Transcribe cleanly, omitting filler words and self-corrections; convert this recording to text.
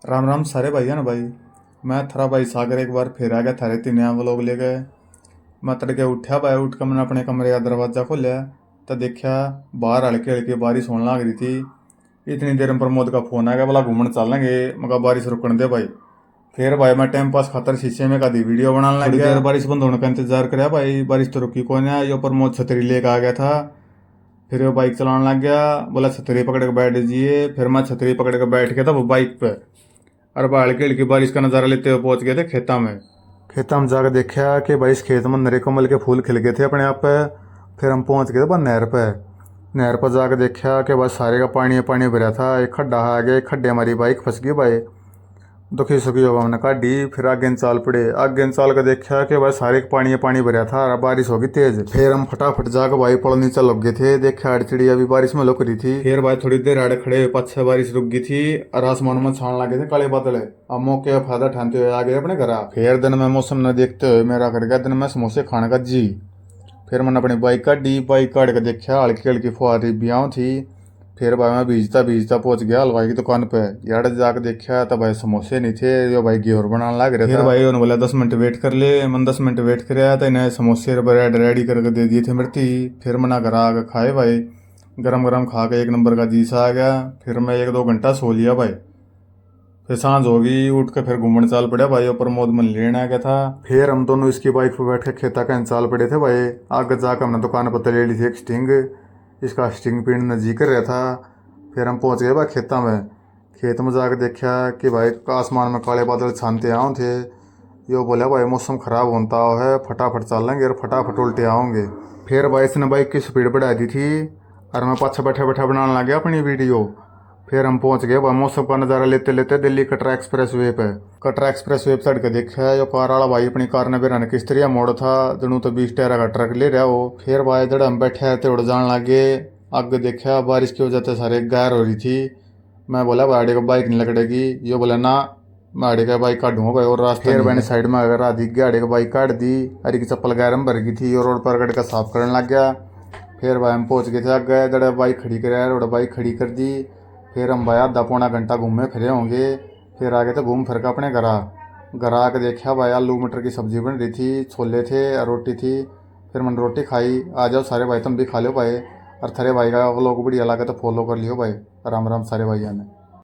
राम राम सारे भाई है ना भाई। मैं थारा भाई सागर एक बार फिर आ गया थारे तीन व्लॉग ले गए। मैं तड़के उठा भाई, उठ कर मैंने अपने कमरे का दरवाज़ा खोलिया तो देखा बाहर हल्की हल्की बारिश होने लग रही थी। इतनी देर में प्रमोद का फ़ोन आ गया, बोला घूमने चलेंगे। मगर बारिश रुकने दे भाई। फिर भाई मैं टाइम पास खातर शीशे में कभी वीडियो बनाने लग गया। देर बारिश बंद होने का इंतजार कराया भाई, बारिश तो रुकी कौन है। यो प्रमोद छतरी लेकर आ गया था। फिर वो बाइक चलाने लग गया, बोला छतरी पकड़ के बैठ जाइए। फिर मैं छतरी पकड़ के बैठ गया था वो बाइक पे। और बाहर की हल्की बारिश का नज़ारा लेते हुए पहुंच गए थे खेता में। खेता में जाकर देखा कि भाई इस खेत में नरे कमल के फूल खिल गए थे अपने आप पे। फिर हम पहुंच गए थे बस नहर पे। नहर पर जाकर देखा कि बस सारे का पानी पानी भरा था। एक खड्डा आ गया, एक खड्डे हमारी बाइक फंस गई भाई। दुखी सुखी होगा हमने काटी। फिर आगे चाल पड़े, आगे चाल कर देखा कि भाई सारे पानी पानी भरा था और बारिश होगी तेज। फिर हम फटाफट जाकर भाई पड़ नीचे लग गए थे। देखा आड़ चिड़िया भी बारिश में लुक रही थी। फिर भाई थोड़ी देर आड़े खड़े हुए, पाछे बारिश रुक गई थी और आसमान में छान लगे थे काले बादल। अब मौके का फायदा उठाते हुए आ गए अपने घर। फिर दिन में मौसम न देखते हुए मेरा कर गया दिन में समोसे खाने का जी। फिर मैंने अपनी बाइक काटी, बाइक काट के देखा हल्की हल्की फुहारी ब्याह थी। फिर भाई मैं भीजता भीजता पहुंच गया हलवाई की दुकान पे। यार जाकर देखा तो भाई समोसे नहीं थे, जो भाई घेवर बनाने लग रहे थे। फिर भाई उन्होंने बोला 10 मिनट वेट कर ले। मैंने 10 मिनट वेट कराया तो इन्हें समोसे ब्रेड रेडी करके दे दिए थे मृति। फिर मैंने घर आकर खाए भाई। गरम गरम खा के एक नंबर का जीसा आ गया। फिर मैं 1-2 घंटा सो लिया भाई। फिर सांझ होगी, उठ के फिर घूमने चाल पड़ा भाई। और प्रमोद मन लेने आ गया था। फिर हम दोनों इसकी बाइक पर बैठ के खेता का चाल पड़े थे भाई। आगे जाकर हमने दुकान पर ले ली थी एक स्टिंग। इसका स्टिंग पीने जी कर रहा था। फिर हम पहुंच गए भाई खेता में। खेत में जाकर देखा कि भाई आसमान में काले बादल छानते आओ थे। यो बोला भाई मौसम खराब होता है, फटाफट चलेंगे और फटाफट उल्टे आओगे। फिर भाई इसने बाइक की स्पीड बढ़ा दी थी और मैं पाछा बैठा बैठा बनाने लग गया अपनी वीडियो। फिर हम पहुंच गए भाई मौसम का नज़ारा लेते लेते दिल्ली कटरा एक्सप्रेस वे पे। कटरा एक्सप्रेस वे पर चढ़ के देखा जो कार वाला भाई अपनी कार ने बेरान किस्तरिया मोड़ था। जनु तो 20 टायर का ट्रक ले रहा हो। फिर भाई जड़ हम बैठे थे उड़ जान लगे। आगे देखा बारिश की वजह से सारे गायर हो रही थी। मैं बोला भाई को बाइक नहीं लकड़ेगी। यो बोला ना, मैं आड़े का बाइक काटूंगा भाई और रास्ता। फिर मैंने साइड में अगर आधी गाड़ी का बाइक काट दी। अरे की चप्पल गैरम भर गई थी और रोड पर गड़ का साफ करने लग गया। फिर भाई हम पहुंच गए थे आगे, जड़ा बाइक खड़ी कराया रोड बाइक खड़ी कर दी। फिर हम भाई आधा पौना घंटा घूमे फिरे होंगे। फिर आगे तो घूम फिर के अपने घर आके देखा भाई आलू मटर की सब्जी बन रही थी, छोले थे और रोटी थी। फिर मैंने रोटी खाई। आ जाओ सारे भाई, तुम भी खा लो भाई। और थारे भाई का व्लॉग बढ़िया लगा तो फॉलो कर लियो भाई। राम राम सारे भाइयों ने।